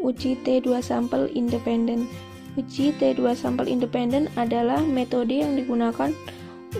Uji T2 sampel independen. Uji T2 sampel independen adalah metode yang digunakan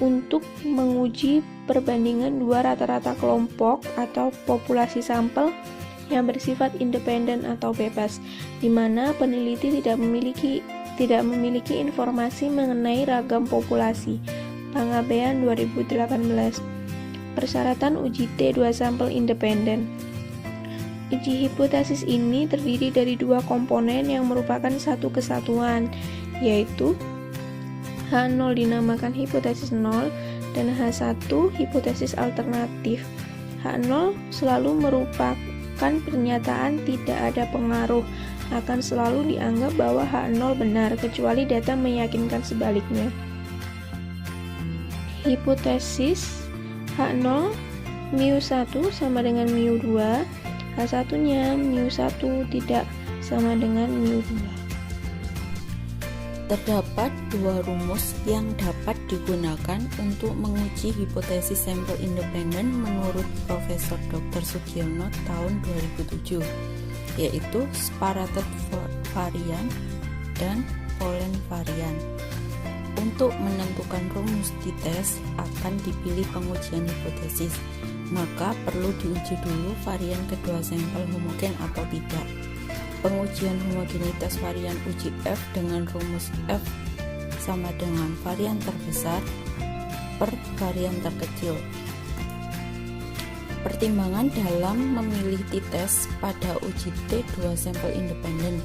untuk menguji perbandingan dua rata-rata kelompok atau populasi sampel yang bersifat independen atau bebas, di mana peneliti tidak memiliki informasi mengenai ragam populasi. Pengabaian 2018. Persyaratan uji T2 sampel independen. Uji hipotesis ini terdiri dari dua komponen yang merupakan satu kesatuan, yaitu H0 dinamakan hipotesis 0 dan H1 hipotesis alternatif. H0 selalu merupakan pernyataan tidak ada pengaruh, akan selalu dianggap bahwa H0 benar kecuali data meyakinkan sebaliknya. Hipotesis H0 mu1 sama dengan mu2, H1-nya mu1 tidak sama dengan mu2. Terdapat dua rumus yang dapat digunakan untuk menguji hipotesis sampel independen menurut Profesor Dr. Sugiono tahun 2007, yaitu separated varian dan pollen varian. Untuk menentukan rumus t-test akan dipilih pengujian hipotesis, maka perlu diuji dulu varian kedua sampel homogen atau tidak. Pengujian homogenitas varian uji F dengan rumus F sama dengan varian terbesar per varian terkecil. Pertimbangan dalam memilih t-test pada uji T2 sampel independen.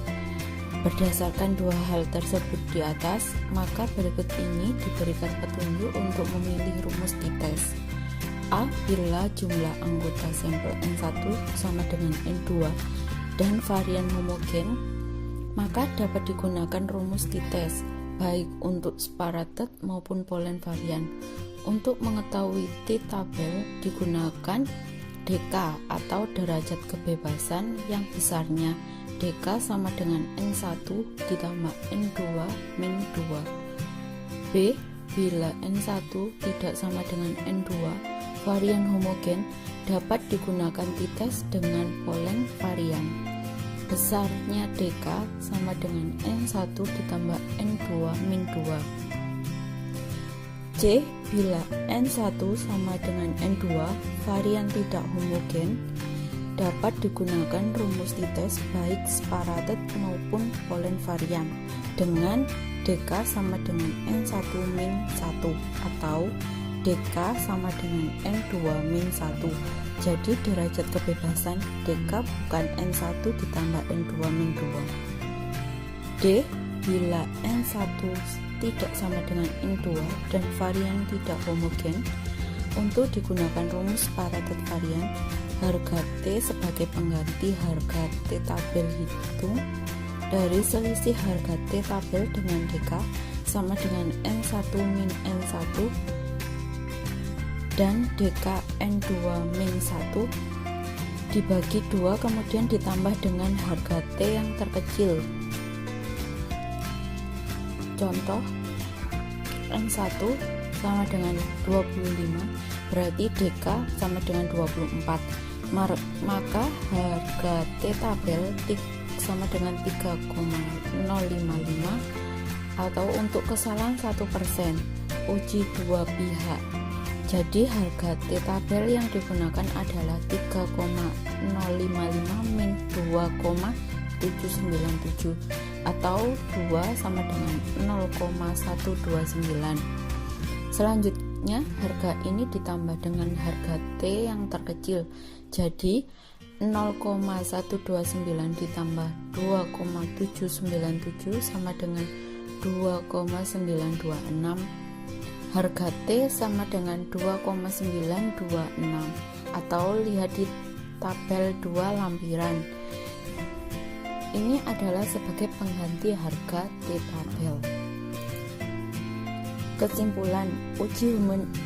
Berdasarkan dua hal tersebut di atas, maka berikut ini diberikan petunjuk untuk memilih rumus t-test. A. Bila jumlah anggota sampel N1 sama dengan N2 dan varian homogen, maka dapat digunakan rumus t-test baik untuk separated maupun pollen varian. Untuk mengetahui t-tabel digunakan dk atau derajat kebebasan yang besarnya dk sama dengan N1 ditambah N2 min 2. B. Bila N1 tidak sama dengan N2, varian homogen dapat digunakan t-test dengan pollen varian. Besarnya dk sama dengan N1 ditambah N2 min 2. C. Bila N1 sama dengan N2, varian tidak homogen, dapat digunakan rumus t-test baik separated maupun pollen varian dengan dk sama dengan N1 min 1 atau dk sama dengan N2 min 1. Jadi derajat kebebasan dk bukan N1 ditambah N2 min 2. D. Bila N1 tidak sama dengan N2 dan varian tidak homogen, untuk digunakan rumus separated varian, harga T sebagai pengganti harga T tabel hitung dari selisih harga T tabel dengan dk sama dengan N1 min N1 dan dk N2 min 1 dibagi 2 kemudian ditambah dengan harga T yang terkecil. Contoh, N1 sama dengan 25 berarti dk sama dengan 24, maka harga T tabel sama dengan 3,055 atau untuk kesalahan 1% uji dua pihak. Jadi harga T tabel yang digunakan adalah 3,055 min 2,797 atau 2 sama dengan 0,129. Selanjutnya harga ini ditambah dengan harga T yang terkecil, jadi 0,129 ditambah 2,797 sama dengan 2,926. Harga T sama dengan 2,926 atau lihat di tabel 2 lampiran. Ini adalah sebagai pengganti harga T tabel. Kesimpulan, uji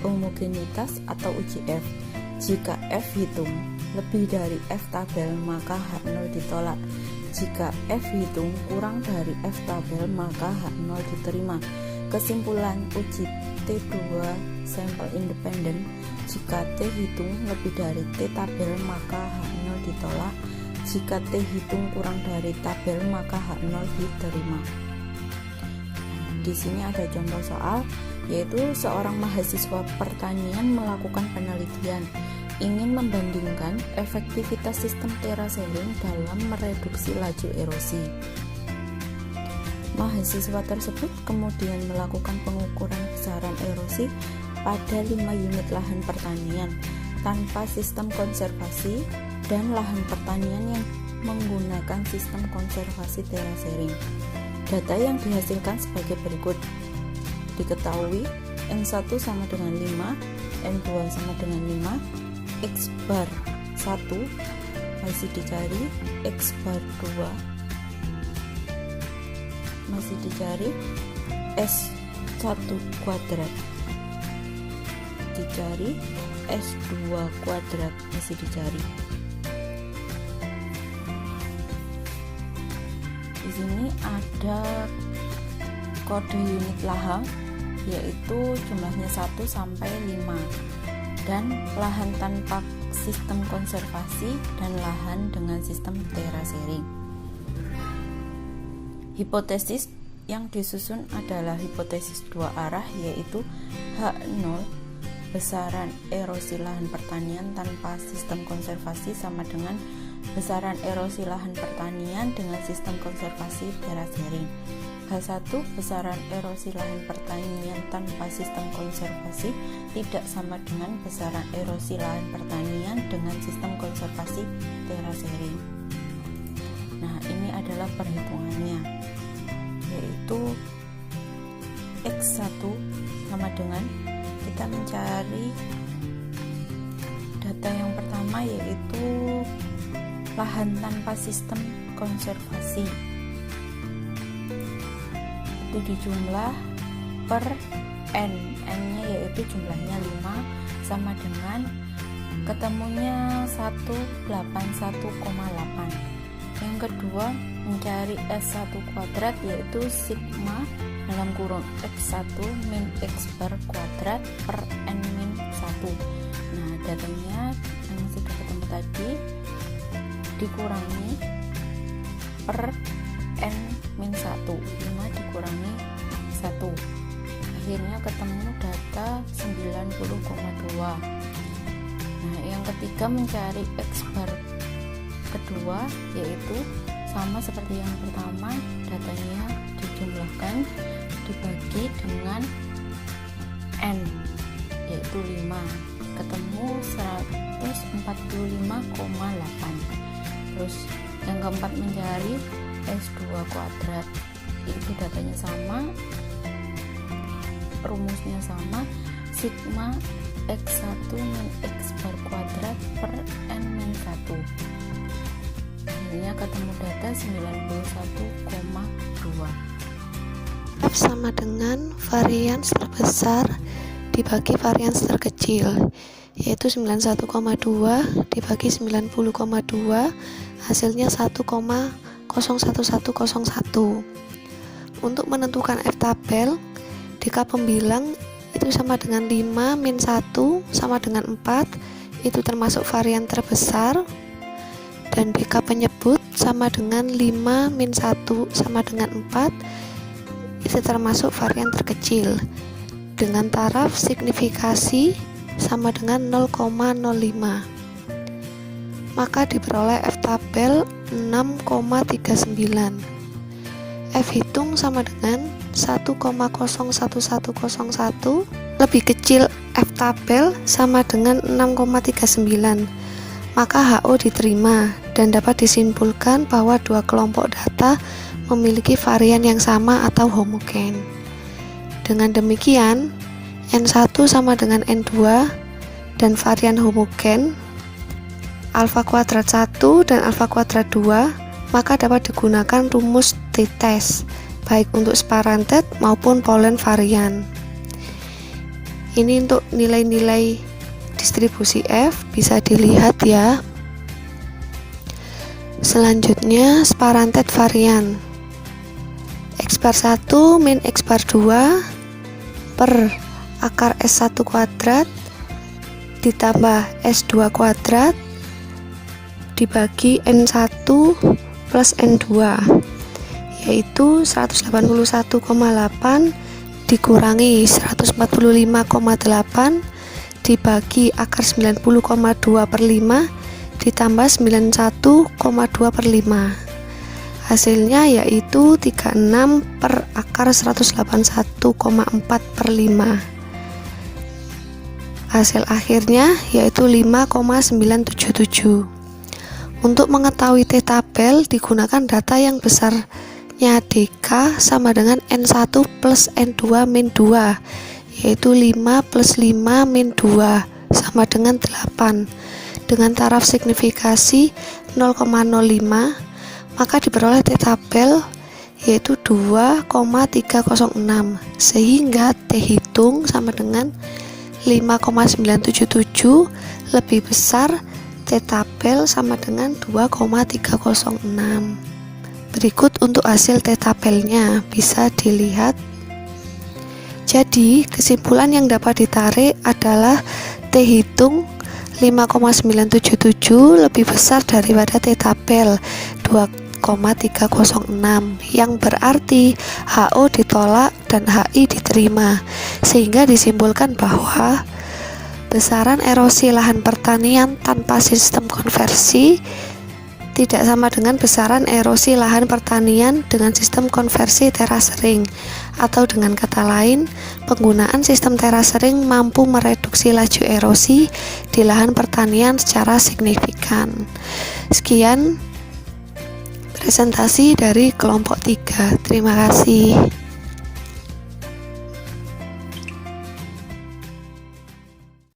homogenitas atau uji F. Jika F hitung lebih dari F tabel maka H0 ditolak. Jika F hitung kurang dari F tabel maka H0 diterima. Kesimpulan uji T2 sampel independen, jika T hitung lebih dari T tabel maka H0 ditolak. Jika T hitung kurang dari tabel, maka H0 diterima. Di sini ada contoh soal, yaitu seorang mahasiswa pertanian melakukan penelitian ingin membandingkan efektivitas sistem terasering dalam mereduksi laju erosi. Mahasiswa tersebut kemudian melakukan pengukuran besaran erosi pada 5 unit lahan pertanian tanpa sistem konservasi dan lahan pertanian yang menggunakan sistem konservasi terasering. Data yang dihasilkan sebagai berikut. Diketahui N1 sama dengan 5, N2 sama dengan 5, X bar 1 masih dicari, X bar 2 masih dicari, S1 kuadrat dicari, S2 kuadrat masih dicari. Di sini ada kode unit lahan, yaitu jumlahnya 1 sampai 5, dan lahan tanpa sistem konservasi dan lahan dengan sistem terasering. Hipotesis yang disusun adalah hipotesis dua arah, yaitu H0 besaran erosi lahan pertanian tanpa sistem konservasi sama dengan besaran erosi lahan pertanian dengan sistem konservasi terasering. H1 besaran erosi lahan pertanian tanpa sistem konservasi tidak sama dengan besaran erosi lahan pertanian dengan sistem konservasi terasering. Nah, ini adalah perhitungannya, yaitu X1 sama dengan, kita mencari data yang pertama, yaitu lahan tanpa sistem konservasi, itu dijumlah per N nya yaitu jumlahnya 5 sama dengan ketemunya 181,8. Yang kedua mencari S1 kuadrat, yaitu sigma dalam kurung X1 min X bar kuadrat per N min 1. Nah, datanya yang sudah ketemu tadi dikurangi per N min 1, 5 dikurangi 1, akhirnya ketemu data 90,2. Nah, yang ketiga mencari X bar kedua, yaitu sama seperti yang pertama, datanya dijumlahkan dibagi dengan N, yaitu 5, ketemu 145,8. Terus yang keempat mencari S2 kuadrat, itu datanya sama, rumusnya sama, sigma X1 min X bar kuadrat per N min 1. Akhirnya ketemu data 91,2. F sama dengan varians terbesar dibagi varians terkecil, yaitu 91,2 dibagi 90,2, hasilnya 1,01101. Untuk menentukan F tabel, DK pembilang itu sama dengan 5 min 1 sama dengan 4, itu termasuk varian terbesar, dan BK penyebut sama dengan 5 min 1 sama dengan 4, itu termasuk varian terkecil, dengan taraf signifikasi sama dengan 0,05. Maka diperoleh F tabel 6,39. F hitung sama dengan 1,01101, lebih kecil F tabel sama dengan 6,39. Maka HO diterima dan dapat disimpulkan bahwa dua kelompok data memiliki varian yang sama atau homogen. Dengan demikian, N1 sama dengan N2 dan varian homogen alfa kuadrat 1 dan alfa kuadrat 2, maka dapat digunakan rumus t-test baik untuk sparantet maupun polen varian. Ini untuk nilai-nilai distribusi F, bisa dilihat ya. Selanjutnya sparantet varian. X bar 1 min X bar 2 per akar S1 kuadrat ditambah S2 kuadrat dibagi N1 plus N2, yaitu 181,8 dikurangi 145,8 dibagi akar 90,2 per 5 ditambah 91,2 per 5. Hasilnya yaitu 36 per akar 181,4 per 5. Hasil akhirnya yaitu 5,977. Untuk mengetahui T-tabel digunakan data yang besarnya DK sama dengan N1 plus N2 min 2, yaitu 5 plus 5 min 2 sama dengan 8. Dengan taraf signifikasi 0,05, maka diperoleh T-tabel yaitu 2,306, sehingga T hitung sama dengan 5,977 lebih besar T-tabel sama dengan 2,306. Berikut untuk hasil T-tabelnya bisa dilihat. Jadi, kesimpulan yang dapat ditarik adalah T hitung 5,977 lebih besar daripada T-tabel 2,306, yang berarti HO ditolak dan HI diterima, sehingga disimpulkan bahwa besaran erosi lahan pertanian tanpa sistem konversi tidak sama dengan besaran erosi lahan pertanian dengan sistem konversi terasering, atau dengan kata lain, penggunaan sistem terasering mampu mereduksi laju erosi di lahan pertanian secara signifikan. Sekian presentasi dari kelompok 3. Terima kasih.